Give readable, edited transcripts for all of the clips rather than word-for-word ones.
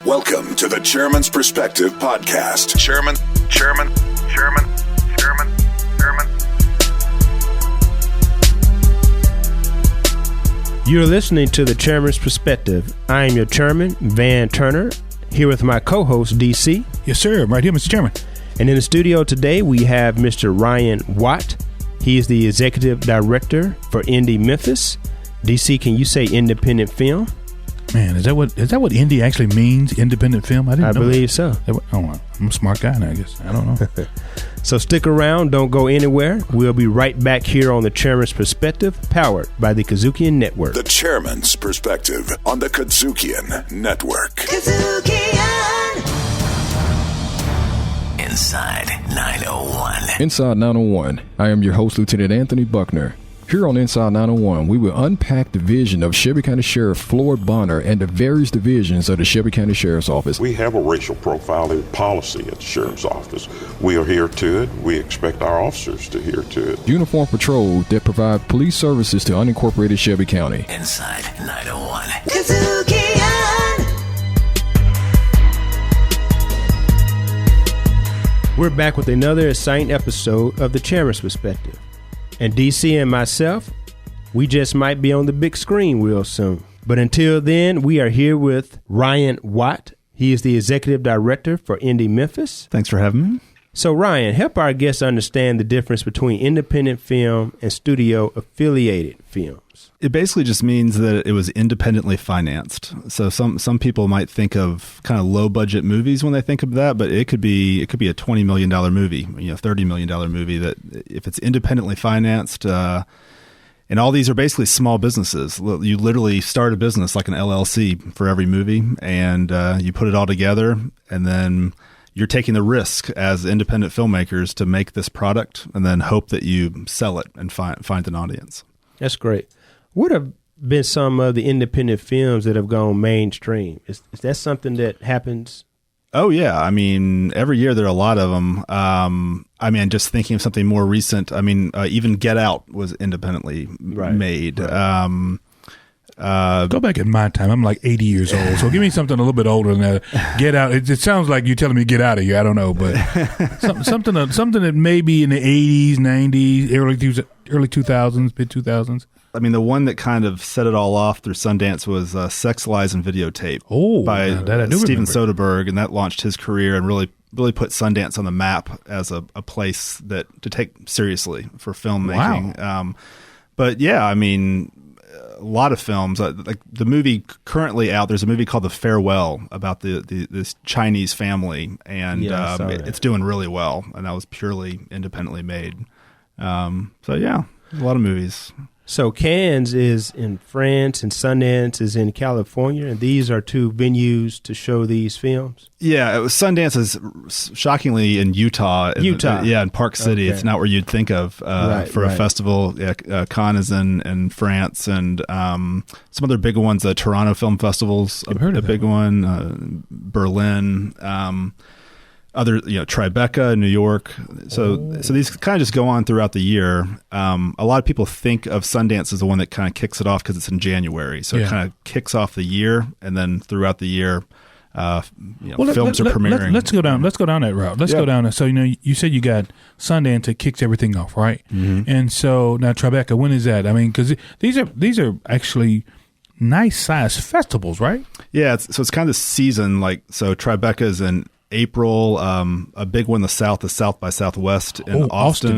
Welcome to the Chairman's Perspective podcast. Chairman. You're listening to the Chairman's Perspective. I am your chairman, Van Turner, here with my co-host, DC. Yes, sir. I'm right here, Mr. Chairman. And in the studio today, we have Mr. Ryan Watt. He is the executive director for Indie Memphis. DC, can you say independent film? Man, is that what indie actually means? Independent film? I believe so. I'm a smart guy now, I guess. I don't know. So stick around. Don't go anywhere. We'll be right back here on the Chairman's Perspective, powered by the KUDZUKIAN Network. The Chairman's Perspective on the KUDZUKIAN Network. KUDZUKIAN! Inside 901. Inside 901. I am your host, Lieutenant Anthony Buckner. Here on Inside 901, we will unpack the vision of Shelby County Sheriff Floyd Bonner and the various divisions of the Shelby County Sheriff's Office. We have a racial profiling policy at the Sheriff's Office. We adhere to it. We expect our officers to adhere to it. Uniform patrol that provide police services to unincorporated Shelby County. Inside 901. KUDZUKIAN! We're back with another exciting episode of the Chairman's Perspective. And DC and myself, we just might be on the big screen real soon. But until then, we are here with Ryan Watt. He is the executive director for Indie Memphis. Thanks for having me. So Ryan, help our guests understand the difference between independent film and studio affiliated films. It basically just means that it was independently financed. So some people might think of kind of low budget movies when they think of that, but it could be a $20 million movie, $30 million movie that if it's independently financed, and all these are basically small businesses. You literally start a business like an LLC for every movie, and you put it all together, and then you're taking the risk as independent filmmakers to make this product and then hope that you sell it and find an audience. That's great. What have been some of the independent films that have gone mainstream? Is that something that happens? Oh, yeah. I mean, every year there are a lot of them. Just thinking of something more recent, even Get Out was independently made. Right. Go back in my time. I'm like 80 years old, so give me something a little bit older than that. Get Out. It sounds like you're telling me to get out of here. I don't know, but something that maybe in the 80s, 90s, early 2000s, mid 2000s. I mean, the one that kind of set it all off through Sundance was Sex, Lies, and Videotape by Steven Soderbergh, and that launched his career and really put Sundance on the map as a place to take seriously for filmmaking. Wow. But yeah, I mean, a lot of films. Like the movie currently out, there's a movie called The Farewell about this Chinese family, and it's doing really well, and that was purely independently made. So yeah, a lot of movies. So Cannes is in France and Sundance is in California, and these are two venues to show these films? Yeah, Sundance is shockingly in Utah. In Park City. Okay. It's not where you'd think of for a festival. Yeah, Cannes is in France, and some other big ones. The Toronto Film Festival's a big one. Berlin. Tribeca in New York. So these kind of just go on throughout the year. A lot of people think of Sundance as the one that kind of kicks it off because it's in January. So it kind of kicks off the year, and then throughout the year, films are premiering. Let's go down that route. Let's go down. So you said you got Sundance that kicks everything off, right? Mm-hmm. And so now Tribeca, when is that? I mean, because these are actually nice sized festivals, right? Yeah. It's kind of season. So Tribeca is in April, a big one in the South is South by Southwest in Austin.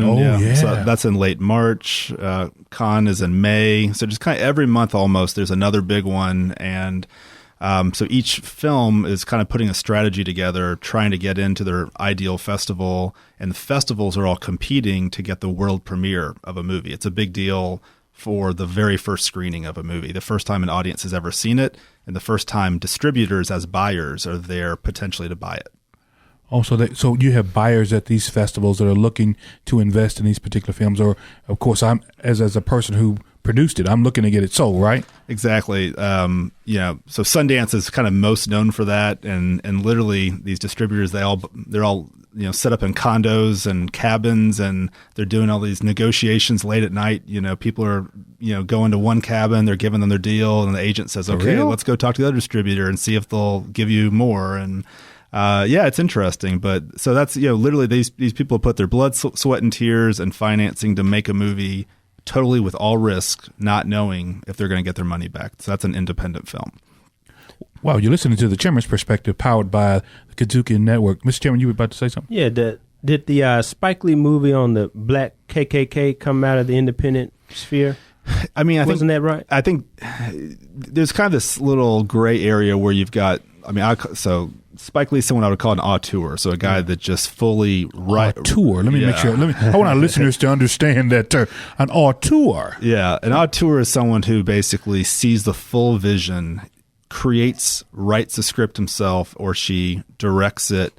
So that's in late March. Cannes is in May. So just kind of every month almost there's another big one. And so each film is kind of putting a strategy together, trying to get into their ideal festival. And the festivals are all competing to get the world premiere of a movie. It's a big deal for the very first screening of a movie, the first time an audience has ever seen it, and the first time distributors as buyers are there potentially to buy it. Oh, so you have buyers at these festivals that are looking to invest in these particular films, or of course, I'm as a person who produced it, I'm looking to get it sold, right? Exactly. So Sundance is kind of most known for that, and literally these distributors they're all set up in condos and cabins, and they're doing all these negotiations late at night. People are, going to one cabin, they're giving them their deal, and the agent says, okay, let's go talk to the other distributor and see if they'll give you more. And it's interesting. But so that's, literally these people put their blood, sweat, and tears and financing to make a movie totally with all risk, not knowing if they're going to get their money back. So that's an independent film. Wow, you're listening to The Chairman's Perspective, powered by the KUDZUKIAN Network. Mr. Chairman, you were about to say something? Yeah, did the Spike Lee movie on the black KKK come out of the independent sphere? I mean, wasn't that right? I think there's kind of this little gray area where you've got, so Spike Lee's someone I would call an auteur, so a guy that just fully auteur. Let me make sure. I want our listeners to understand that term. An auteur. Yeah, an auteur is someone who basically sees the full vision, writes the script himself, or she directs it.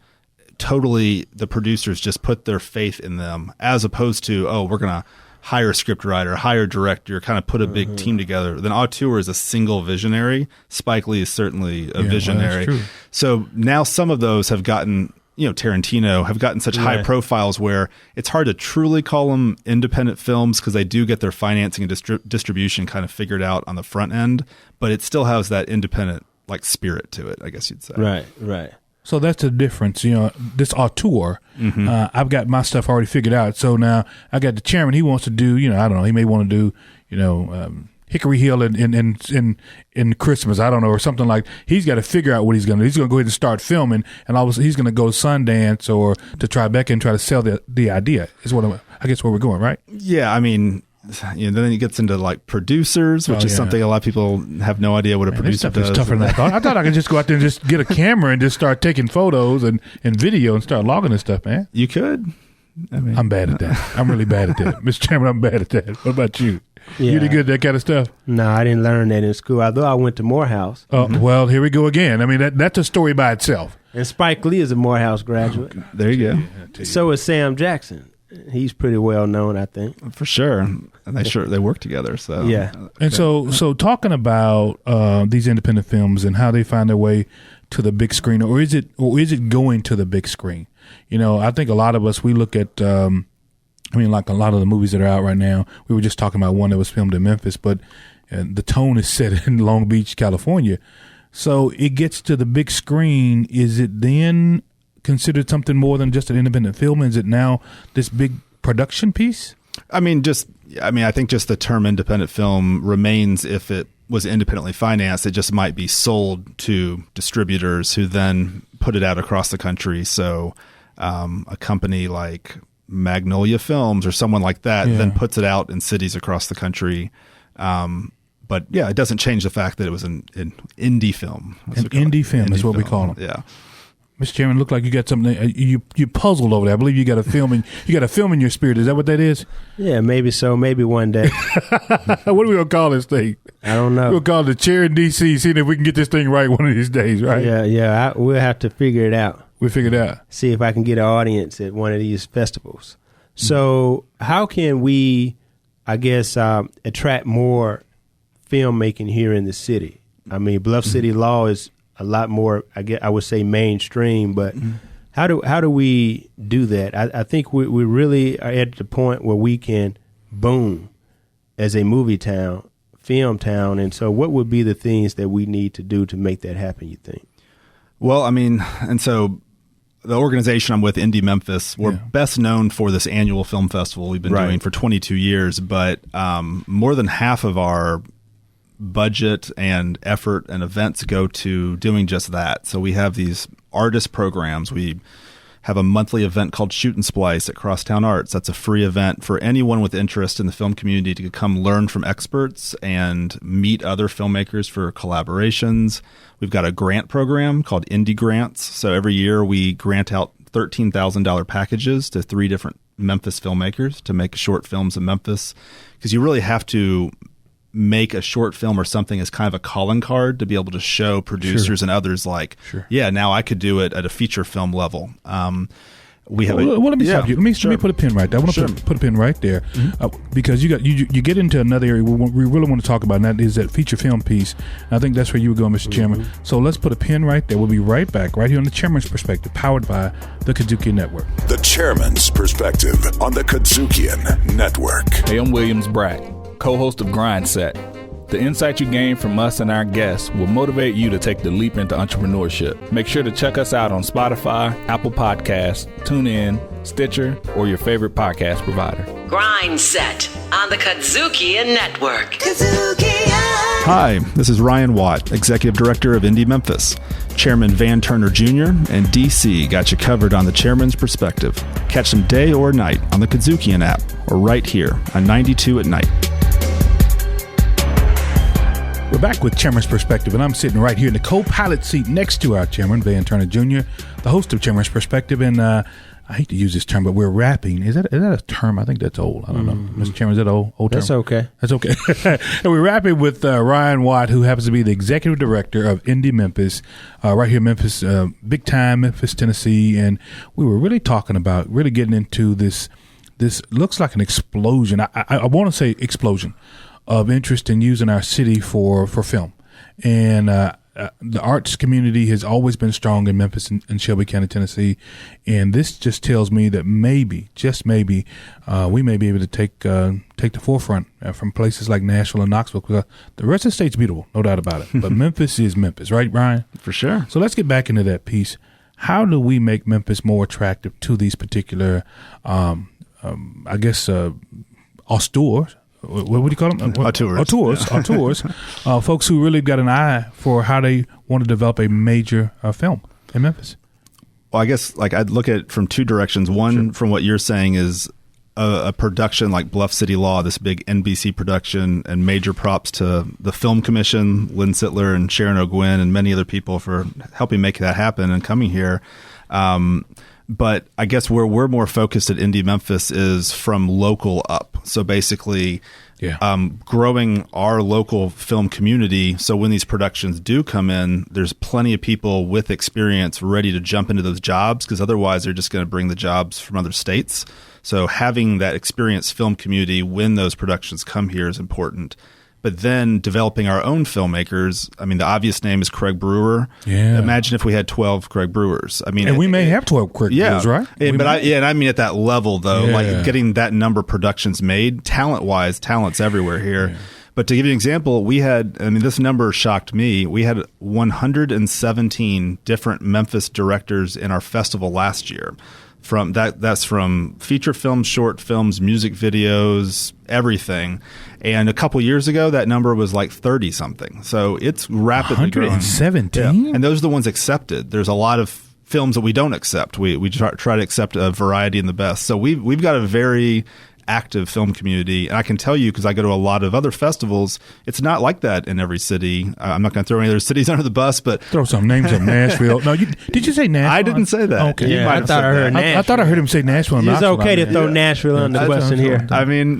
Totally, the producers just put their faith in them, as opposed to, we're going to hire a script writer, hire a director, kind of put a big team together. Then auteur is a single visionary. Spike Lee is certainly a visionary. Well, that's true. So now some of those have gotten, Tarantino, have gotten such high profiles where it's hard to truly call them independent films, because they do get their financing and distribution kind of figured out on the front end, but it still has that independent spirit to it, I guess you'd say. Right. So that's the difference. This auteur, I've got my stuff already figured out. So now I got the chairman. He wants to do, I don't know. He may want to do, Hickory Hill in Christmas. I don't know, or something like. He's got to figure out what he's going to do. He's going to go ahead and start filming, and he's going to go to Sundance or to Tribeca and try to sell the idea. Is what I guess where we're going, right? Yeah, I mean. Then it gets into producers, which is something a lot of people have no idea what a producer does. It's tougher than I thought. I thought I could just go out there and just get a camera and just start taking photos and video and start logging this stuff, man. You could. I'm bad at that. I'm really bad at that. Mr. Chairman, I'm bad at that. What about you? Yeah. You good at that kind of stuff? No, I didn't learn that in school, although I went to Morehouse. Oh, well, here we go again. I mean, that's a story by itself. And Spike Lee is a Morehouse graduate. There you go. So is Sam Jackson. He's pretty well known, I think. For sure. And they work together. So yeah. And so talking about these independent films and how they find their way to the big screen, or is it going to the big screen? I think a lot of us, we look at like a lot of the movies that are out right now. We were just talking about one that was filmed in Memphis, but the tone is set in Long Beach, California. So it gets to the big screen. Is it then considered something more than just an independent film? Is it now this big production piece? I think just the term independent film remains if it was independently financed. It just might be sold to distributors who then put it out across the country. So a company like Magnolia Films or someone like that then puts it out in cities across the country. But it doesn't change the fact that it was an indie film. An indie film is what we call them. Yeah. Mr. Chairman, look like you got something. You puzzled over there. I believe you got a film in your spirit. Is that what that is? Yeah, maybe so. Maybe one day. What are we gonna call this thing? I don't know. We'll call it the chair in DC. Seeing if we can get this thing right one of these days, right? Yeah. We'll have to figure it out. We'll figure it out. See if I can get an audience at one of these festivals. So, how can we, I guess, attract more filmmaking here in the city? I mean, Bluff City Law is a lot more, I would say, mainstream, but how do we do that? I think we really are at the point where we can boom as a movie town, film town, and so what would be the things that we need to do to make that happen, you think? Well, and so the organization I'm with, Indie Memphis, we're best known for this annual film festival we've been doing for 22 years, but more than half of our budget and effort and events go to doing just that. So we have these artist programs. We have a monthly event called Shoot and Splice at Crosstown Arts. That's a free event for anyone with interest in the film community to come learn from experts and meet other filmmakers for collaborations. We've got a grant program called Indie Grants. So every year we grant out $13,000 packages to 3 different Memphis filmmakers to make short films in Memphis, because you really have to make a short film or something as kind of a calling card to be able to show producers and others now I could do it at a feature film level. we have. Well, let me stop you. Let me put a pin right there. I want to put a pin right there because you get into another area we really want to talk about, and that is that feature film piece. And I think that's where you were going, Mr. Chairman. So let's put a pin right there. We'll be right back, right here on the Chairman's Perspective, powered by the KUDZUKIAN Network. The Chairman's Perspective on the KUDZUKIAN Network. Hey, I'm Williams Brack, co-host of Grind Set. The insight you gain from us and our guests will motivate you to take the leap into entrepreneurship. Make sure to check us out on Spotify, Apple Podcasts, TuneIn, Stitcher, or your favorite podcast provider. Grind Set on the KUDZUKIAN Network. KUDZUKIAN. Hi, this is Ryan Watt, Executive Director of Indie Memphis. Chairman Van Turner Jr. and DC got you covered on the Chairman's Perspective. Catch them day or night on the KUDZUKIAN app or right here on 92 at night. We're back with Chairman's Perspective, and I'm sitting right here in the co-pilot seat next to our Chairman, Van Turner Jr., the host of Chairman's Perspective. And I hate to use this term, but we're rapping. Is that a term? I think that's old. I don't know. Mr. Chairman, is that old term? That's okay. That's okay. And we're rapping with Ryan Watt, who happens to be the Executive Director of Indie Memphis, right here in Memphis, big time Memphis, Tennessee. And we were really talking about really getting into this looks like an explosion. I want to say explosion of interest in using our city for film. And the arts community has always been strong in Memphis and Shelby County, Tennessee. And this just tells me that maybe, just maybe, we may be able to take the forefront from places like Nashville and Knoxville. Because the rest of the state's beautiful, no doubt about it. But Memphis is Memphis, right, Ryan? For sure. So let's get back into that piece. How do we make Memphis more attractive to these particular, auteurs? What do you call them? Auteurs. Folks who really got an eye for how they want to develop a major film in Memphis. Well, I guess I'd look at it from two directions. One, from what you're saying, is a production like Bluff City Law, this big NBC production, and major props to the Film Commission, Lynn Sittler and Sharon O'Gwen, and many other people for helping make that happen and coming here. But I guess where we're more focused at Indie Memphis is from local up. So basically, growing our local film community. So when these productions do come in, there's plenty of people with experience ready to jump into those jobs, because otherwise they're just going to bring the jobs from other states. So having that experienced film community when those productions come here is important. But then developing our own filmmakers. I mean, the obvious name is Craig Brewer. Yeah. Imagine if we had 12 Craig Brewers. I mean, and we may have 12 Craig Brewers, right? And I mean at that level though, getting that number of productions made, talent-wise, talent's everywhere here. Yeah. But to give you an example, this number shocked me. We had 117 different Memphis directors in our festival last year. That's from feature films, short films, music videos, everything. And a couple years ago, that number was like 30 something. So it's rapidly growing. 117? Yeah. And those are the ones accepted. There's a lot of films that we don't accept. We try to accept a variety in the best. So we've got a very active film community. And I can tell you, because I go to a lot of other festivals, it's not like that in every city. I'm not going to throw any other cities under the bus, but throw some names of Nashville. No, did you say Nashville? I didn't say that. Okay. Yeah, I thought I heard Nashville. I thought I heard him say Nashville. It's okay to throw Nashville under the bus in here. I mean,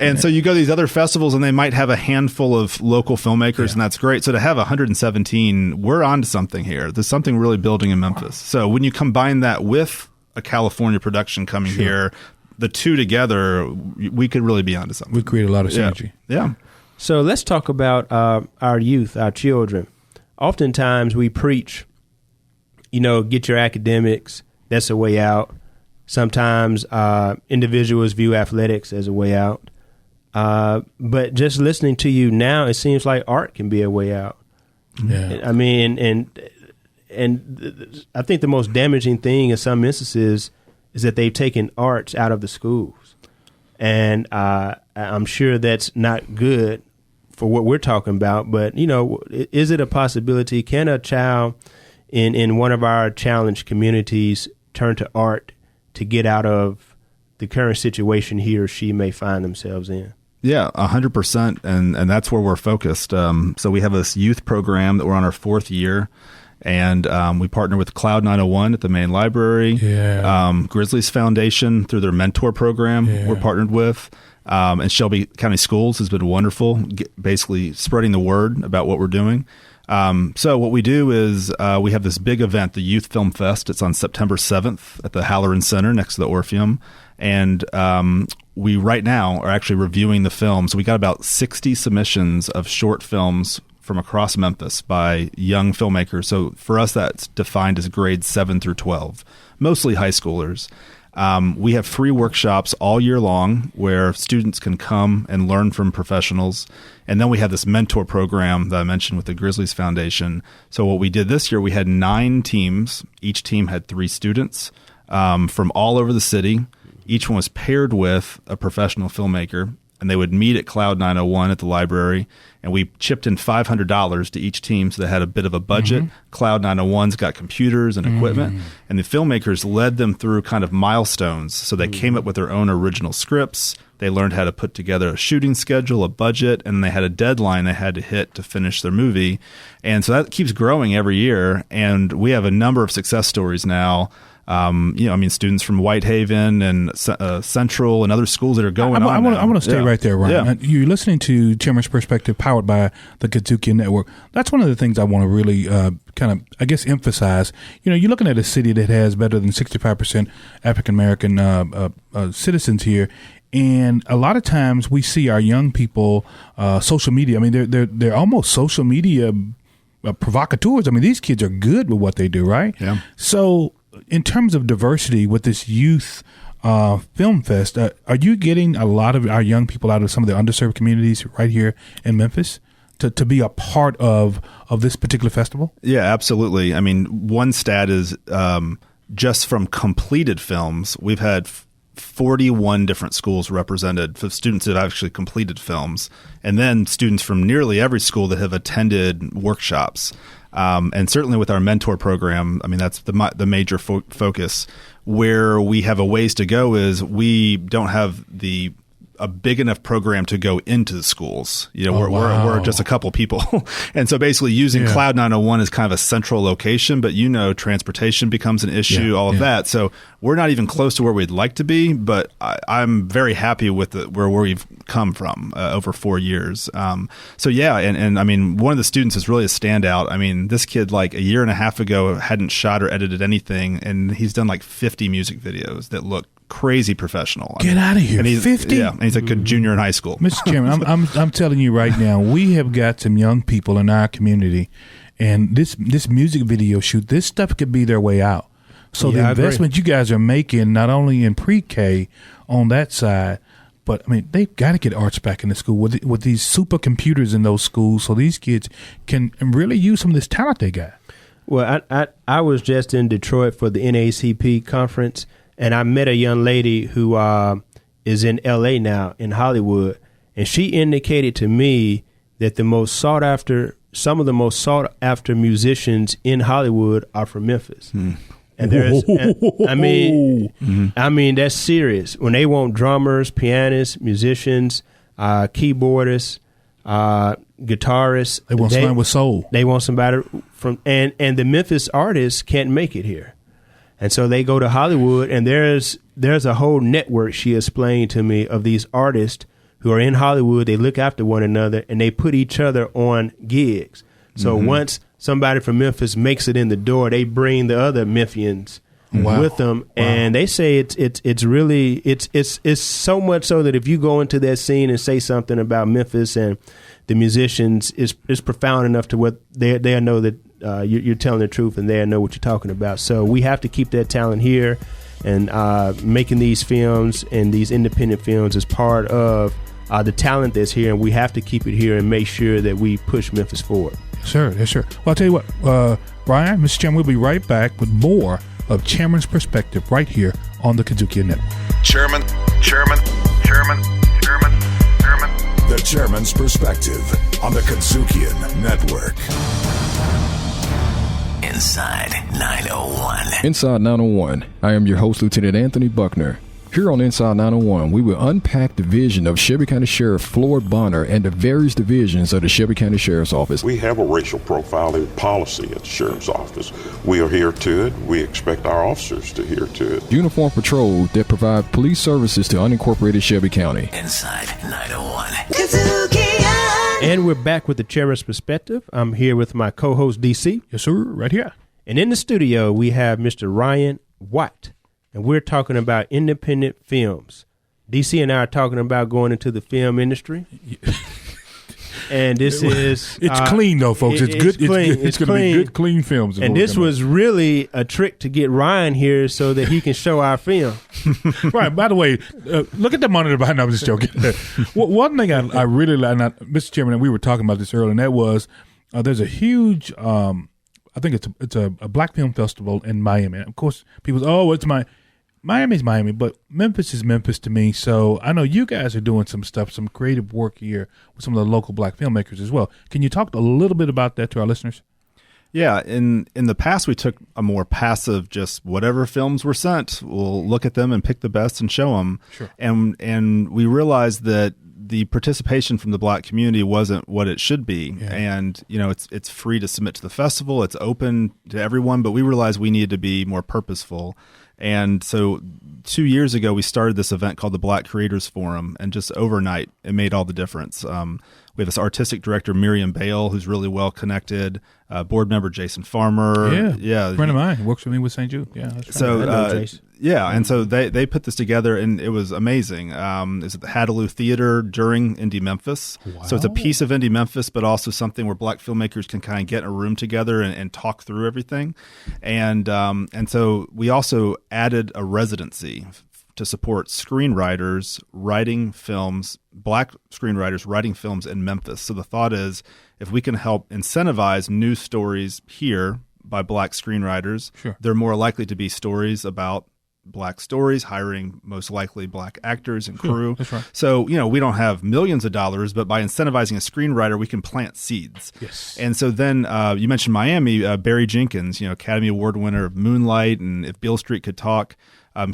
and so you go to these other festivals and they might have a handful of local filmmakers, and that's great. So to have 117, we're onto something here. There's something really building in Memphis. So when you combine that with a California production coming here, the two together, we could really be onto something. We create a lot of synergy. Yeah. So let's talk about our youth, our children. Oftentimes we preach, get your academics. That's a way out. Sometimes individuals view athletics as a way out. But just listening to you now, it seems like art can be a way out. Yeah. I mean, and I think the most damaging thing in some instances is that they've taken arts out of the schools. And I'm sure that's not good for what we're talking about. But, is it a possibility? Can a child in one of our challenged communities turn to art to get out of the current situation he or she may find themselves in? Yeah, 100%. And that's where we're focused. So we have this youth program that we're on our fourth year. And we partner with Cloud 901 at the main library. Yeah. Grizzlies Foundation through their mentor program we're partnered with. And Shelby County Schools has been wonderful, basically spreading the word about what we're doing. So what we do is we have this big event, the Youth Film Fest. It's on September 7th at the Halloran Center next to the Orpheum. And we right now are actually reviewing the films. We got about 60 submissions of short films from across Memphis by young filmmakers. So for us, that's defined as grades 7 through 12, mostly high schoolers. We have free workshops all year long where students can come and learn from professionals. And then we have this mentor program that I mentioned with the Grizzlies Foundation. So what we did this year, we had 9 teams. Each team had 3 students from all over the city. Each one was paired with a professional filmmaker, and they would meet at Cloud 901 at the library. And we chipped in $500 to each team, so they had a bit of a budget. Cloud 901's got computers and equipment, and the filmmakers led them through kind of milestones. So they came up with their own original scripts. They learned how to put together a shooting schedule, a budget, and they had a deadline they had to hit to finish their movie. And so that keeps growing every year, and we have a number of success stories now. Students from Whitehaven and Central and other schools that are going on. I want to stay right there, Ryan. Yeah. You're listening to Chairman's Perspective, powered by the KUDZUKIAN Network. That's one of the things I want to really emphasize. You're looking at a city that has better than 65% African American citizens here. And a lot of times we see our young people, social media. I mean, they're almost social media provocateurs. I mean, these kids are good with what they do, right? Yeah. So, in terms of diversity with this youth film fest, are you getting a lot of our young people out of some of the underserved communities right here in Memphis to be a part of this particular festival? Yeah, absolutely. I mean, one stat is just from completed films, we've had 41 different schools represented for students that have actually completed films, and then students from nearly every school that have attended workshops. And certainly with our mentor program, I mean, that's the major focus. Where we have a ways to go is we don't have a big enough program to go into the schools. We're just a couple people. And so basically using Cloud 901 is kind of a central location, but transportation becomes an issue, all of that. So we're not even close to where we'd like to be, but I'm very happy with where we've come from over 4 years. And I mean, one of the students is really a standout. I mean, this kid like a year and a half ago hadn't shot or edited anything, and he's done like 50 music videos that look crazy professional. Get out of here. And he's 50? Yeah, and he's a good junior in high school. Mr. Chairman, I'm telling you right now, we have got some young people in our community, and this music video shoot, this stuff could be their way out. So the investment you guys are making, not only in pre-K on that side, but I mean, they've got to get arts back in the school with these supercomputers in those schools, so these kids can really use some of this talent they got. Well, I was just in Detroit for the NAACP conference, and I met a young lady who is in L.A. now, in Hollywood, and she indicated to me that some of the most sought after musicians in Hollywood are from Memphis. And I mean, that's serious. When they want drummers, pianists, musicians, keyboardists, guitarists, they want somebody with soul. They want somebody from, and the Memphis artists can't make it here. And so they go to Hollywood, and there's a whole network, she explained to me, of these artists who are in Hollywood. They look after one another, and they put each other on gigs. So once somebody from Memphis makes it in the door, they bring the other Memphians with them, and they say it's really so much so that if you go into that scene and say something about Memphis and the musicians, it's profound enough to what they know that you're telling the truth, and they know what you're talking about. So we have to keep that talent here, and making these films and these independent films is part of the talent that's here, and we have to keep it here and make sure that we push Memphis forward. Sure. Well, I'll tell you what, Brian, Mr. Chairman, we'll be right back with more of Chairman's Perspective right here on the KUDZUKIAN Network. Chairman. The Chairman's Perspective on the KUDZUKIAN Network. Inside 901. Inside 901, I am your host, Lieutenant Anthony Buckner. Here on Inside 901, we will unpack the vision of Shelby County Sheriff Floyd Bonner and the various divisions of the Shelby County Sheriff's Office. We have a racial profiling policy at the Sheriff's Office. We adhere to it. We expect our officers to adhere to it. Uniform patrol that provide police services to unincorporated Shelby County. Inside 901. KUDZUKIAN. And we're back with the Chairman's Perspective. I'm here with my co-host, DC. Yes, sir, right here. And in the studio, we have Mr. Ryan White, and we're talking about independent films. DC and I are talking about going into the film industry. And this is... It's clean, though, folks. It's good. It's going to be good, clean films. And this was really a trick to get Ryan here so that he can show our film. Right. By the way, look at the monitor behind. I'm just joking. One thing I really like, Mr. Chairman, we were talking about this earlier, and that was there's a huge, I think it's a black film festival in Miami. And of course, people say, it's Miami's Miami, but Memphis is Memphis to me. So I know you guys are doing some stuff, some creative work here with some of the local black filmmakers as well. Can you talk a little bit about that to our listeners? Yeah, in the past, we took a more passive, just whatever films were sent, we'll look at them and pick the best and show them. Sure. And we realized that the participation from the black community wasn't what it should be. Yeah. And, it's free to submit to the festival. It's open to everyone, but we realized we needed to be more purposeful. And so 2 years ago, we started this event called the Black Creators Forum, and just overnight, it made all the difference. We have this artistic director, Miriam Bale, who's really well connected, board member Jason Farmer. Yeah, a friend of mine. He works with me with St. Jude. Yeah, that's right. So, and so they put this together, and it was amazing. It's at the Hadaloo Theater during Indie Memphis. Wow. So it's a piece of Indie Memphis, but also something where black filmmakers can kind of get in a room together and talk through everything. And so we also added a residency to support screenwriters writing films, black screenwriters writing films in Memphis. So the thought is, if we can help incentivize news stories here by black screenwriters, sure, they're more likely to be stories about black stories, hiring most likely black actors and crew. Sure, that's right. So, we don't have millions of dollars, but by incentivizing a screenwriter, we can plant seeds. Yes. And so then you mentioned Miami, Barry Jenkins, Academy Award winner of Moonlight and If Beale Street Could Talk.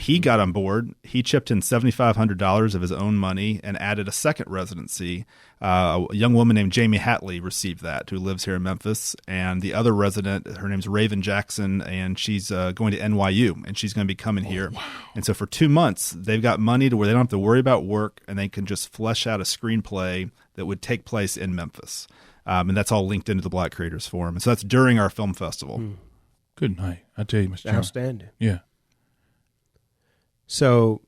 He got on board. He chipped in $7,500 of his own money and added a second residency. A young woman named Jamie Hatley received that, who lives here in Memphis. And the other resident, her name's Raven Jackson, and she's going to NYU, and she's going to be coming here. Wow. And so for 2 months, they've got money to where they don't have to worry about work, and they can just flesh out a screenplay that would take place in Memphis. And that's all linked into the Black Creators Forum. And so that's during our film festival. Good night. I tell you, Mr. Chairman. Outstanding. Yeah. So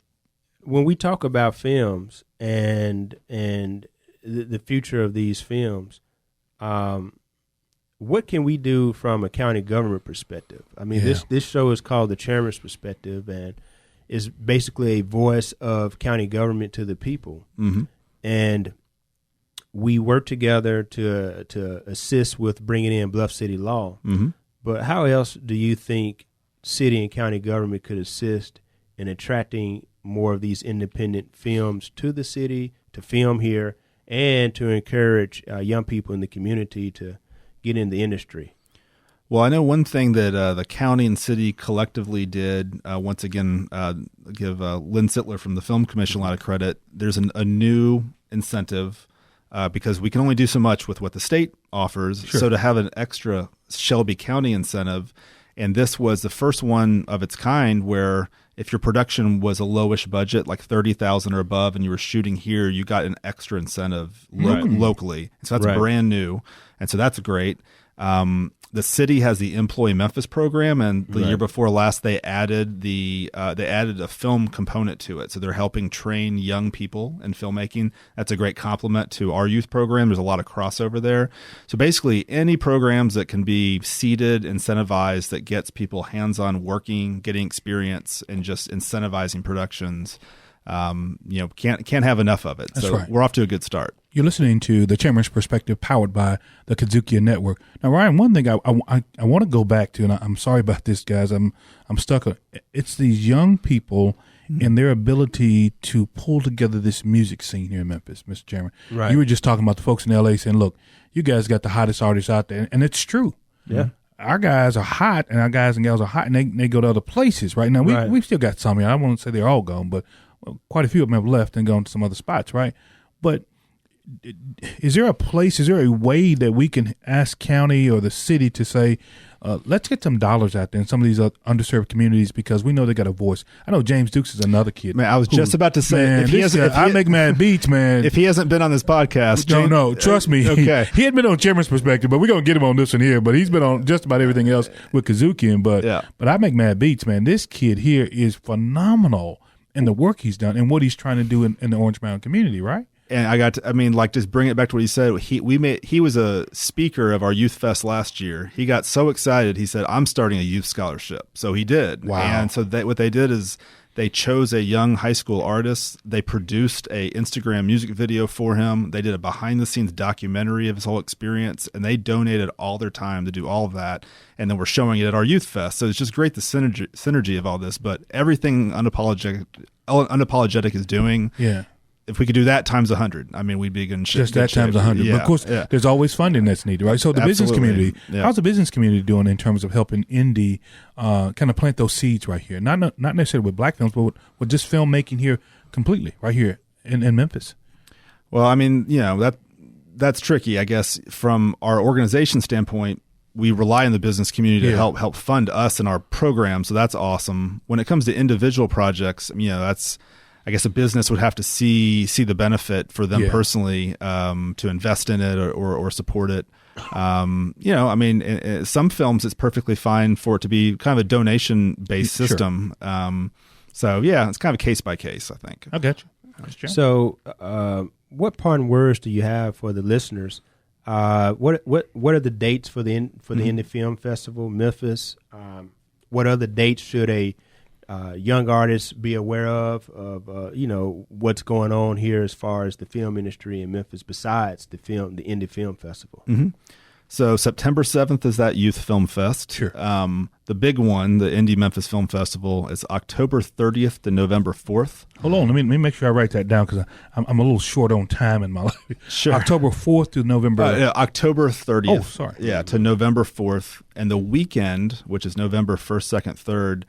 when we talk about films and the future of these films, what can we do from a county government perspective? I mean, this show is called The Chairman's Perspective, and is basically a voice of county government to the people. Mm-hmm. And we work together to assist with bringing in Bluff City Law. Mm-hmm. But how else do you think city and county government could assist in attracting more of these independent films to the city, to film here, and to encourage young people in the community to get in the industry? Well, I know one thing that the county and city collectively did, once again, give Lynn Sittler from the Film Commission a lot of credit. There's a new incentive because we can only do so much with what the state offers. Sure. So to have an extra Shelby County incentive, and this was the first one of its kind where if your production was a lowish budget, like $30,000 or above, and you were shooting here, you got an extra incentive locally. So that's brand new, and so that's great. The city has the Employee Memphis program, and the year before last they added a film component to it. So they're helping train young people in filmmaking. That's a great complement to our youth program. There's a lot of crossover there. So basically, any programs that can be seeded, incentivized, that gets people hands-on working, getting experience, and just incentivizing productions, can't have enough of it. That's so right. We're off to a good start. You're listening to The Chairman's Perspective, powered by the KUDZUKIAN Network. Now, Ryan, one thing I want to go back to, and I'm sorry about this, guys. I'm stuck on it. It's these young people and their ability to pull together this music scene here in Memphis, Mr. Chairman. Right. You were just talking about the folks in L.A. saying, look, you guys got the hottest artists out there, and it's true. Yeah. Our guys are hot, and our guys and gals are hot, and they go to other places. Right now, we've still got some here. I won't say they're all gone, but quite a few of them have left and gone to some other spots, right? But is there a way that we can ask county or the city to say, let's get some dollars out there in some of these underserved communities because we know they got a voice. I know James Dukes is another kid. Man, I was just about to say, I make mad beats, man. If he hasn't been on this podcast, no, trust me. Okay. He hadn't been on Chairman's Perspective, but we're gonna get him on this one here. But he's been on just about everything else with KUDZUKIAN. But I make mad beats, man. This kid here is phenomenal in the work he's done and what he's trying to do in the Orange Mountain community, right? And just bring it back to what he said. He was a speaker of our Youth Fest last year. He got so excited. He said, "I'm starting a youth scholarship." So he did. Wow. And so what they did is they chose a young high school artist. They produced a Instagram music video for him. They did a behind the scenes documentary of his whole experience, and they donated all their time to do all of that. And then we're showing it at our Youth Fest. So it's just great, the synergy of all this. But everything Unapologetic is doing. Yeah. If we could do that times 100, I mean, we'd be good in shape. Just that times 100. Yeah, but of course, there's always funding that's needed, right? So the business community, how's the business community doing in terms of helping indie kind of plant those seeds right here? Not necessarily with black films, but with just filmmaking here completely, right here in Memphis. Well, I mean, that's tricky, I guess. From our organization standpoint, we rely on the business community to help fund us and our program, so that's awesome. When it comes to individual projects, that's... I guess a business would have to see the benefit for them personally to invest in it or support it. I mean, in some films it's perfectly fine for it to be kind of a donation-based system. So it's kind of a case by case, I think. I got you. So, what parting words do you have for the listeners? What are the dates for the Indie Film Festival, Memphis? What other dates should a young artists be aware of what's going on here as far as the film industry in Memphis besides the Indie Film Festival? Mm-hmm. So September 7th is that Youth Film Fest. Sure. The big one, the Indie Memphis Film Festival, is October 30th to November 4th. Hold on, let me make sure I write that down because I'm a little short on time in my life. Sure. October 4th to November. October 30th. Oh, sorry. Yeah, to November 4th, and the weekend, which is November 1st, 2nd, 3rd.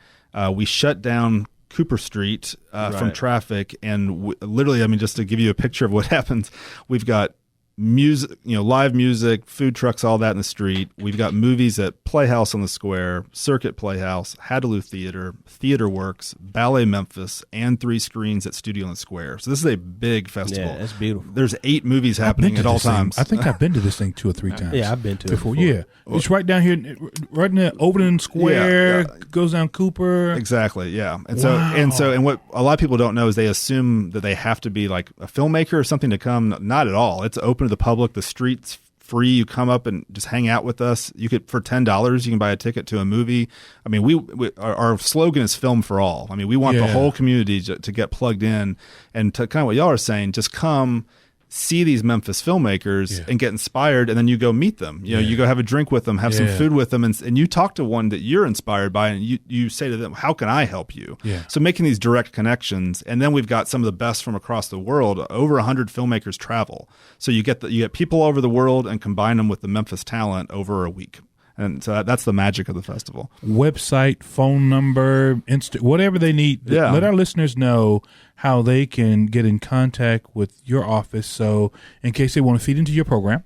We shut down Cooper Street from traffic, and literally, I mean, just to give you a picture of what happens, we've got music, live music, food trucks, all that in the street. We've got movies at Playhouse on the Square, Circuit Playhouse, Hadaloo Theater, Theater Works, Ballet Memphis, and 3 screens at Studio on the Square. So this is a big festival. Yeah, that's beautiful. There's 8 movies happening at all times. I think I've been to this thing 2 or 3 times. Yeah, I've been to before. it before. Yeah, it's right down here, right in the Overton Square. Goes down Cooper. Exactly. Yeah, and what a lot of people don't know is they assume that they have to be like a filmmaker or something to come. Not at all. It's open to the public. The street's free. You come up and just hang out with us. You could, for $10, you can buy a ticket to a movie. I mean, our slogan is Film for All. I mean, we want the whole community to get plugged in, and to kind of what y'all are saying, just come see these Memphis filmmakers and get inspired, and then you go meet them. You go have a drink with them, have some food with them, and you talk to one that you're inspired by, and you say to them, how can I help you? Yeah. So making these direct connections, and then we've got some of the best from across the world. Over 100 filmmakers travel. So you get people over the world and combine them with the Memphis talent over a week. And so that's the magic of the festival. Website, phone number, whatever they need. Yeah. Let our listeners know how they can get in contact with your office. So in case they want to feed into your program,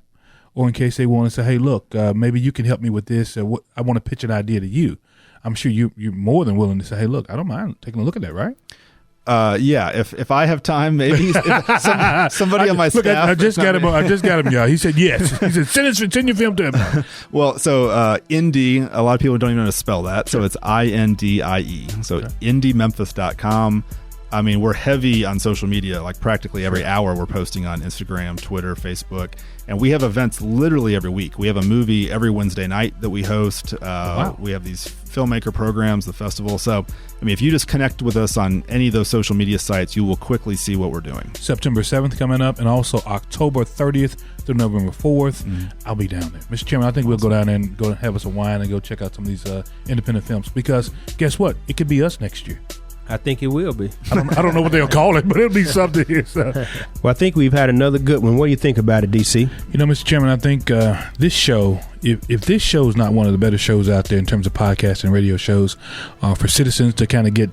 or in case they want to say, hey, look, maybe you can help me with this. I want to pitch an idea to you. I'm sure you're more than willing to say, hey, look, I don't mind taking a look at that, right? If I have time, maybe somebody on my staff. I just got him. Yeah, he said yes. He said send your film to him. Well, so Indie, a lot of people don't even know how to spell that. So it's INDIE. So IndieMemphis.com. I mean, we're heavy on social media. Like practically every hour we're posting on Instagram, Twitter, Facebook. And we have events literally every week. We have a movie every Wednesday night that we host. Wow. We have these filmmaker programs, the festival. So, I mean, if you just connect with us on any of those social media sites, you will quickly see what we're doing. September 7th coming up, and also October 30th through November 4th. Mm-hmm. I'll be down there. Mr. Chairman, I think we'll go down there and go have us a wine and go check out some of these independent films, because guess what? It could be us next year. I think it will be. I don't know what they'll call it, but it'll be something here. So. Well, I think we've had another good one. What do you think about it, DC? Mr. Chairman, I think this show if this show is not one of the better shows out there in terms of podcasts and radio shows for citizens to kind of get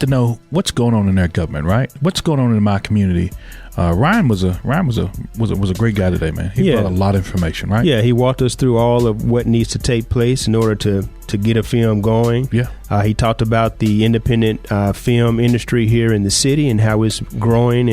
to know what's going on in their government, right? What's going on in my community. Ryan was a great guy today, man. He brought a lot of information, right? Yeah, he walked us through all of what needs to take place in order to get a film going. Yeah. He talked about the independent film industry here in the city and how it's growing,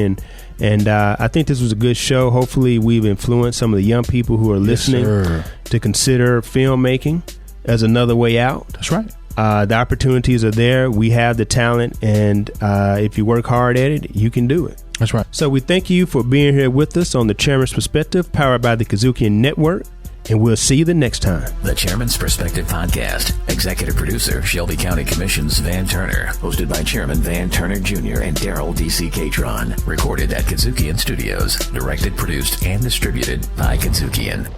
and I think this was a good show. Hopefully we've influenced some of the young people who are listening to consider filmmaking as another way out. That's right. The opportunities are there. We have the talent, and if you work hard at it, you can do it. That's right. So we thank you for being here with us on The Chairman's Perspective, powered by the KUDZUKIAN Network, and we'll see you the next time. The Chairman's Perspective Podcast. Executive producer, Shelby County Commission's Van Turner. Hosted by Chairman Van Turner Jr. and Darrell DC Catron. Recorded at KUDZUKIAN Studios. Directed, produced, and distributed by KUDZUKIAN.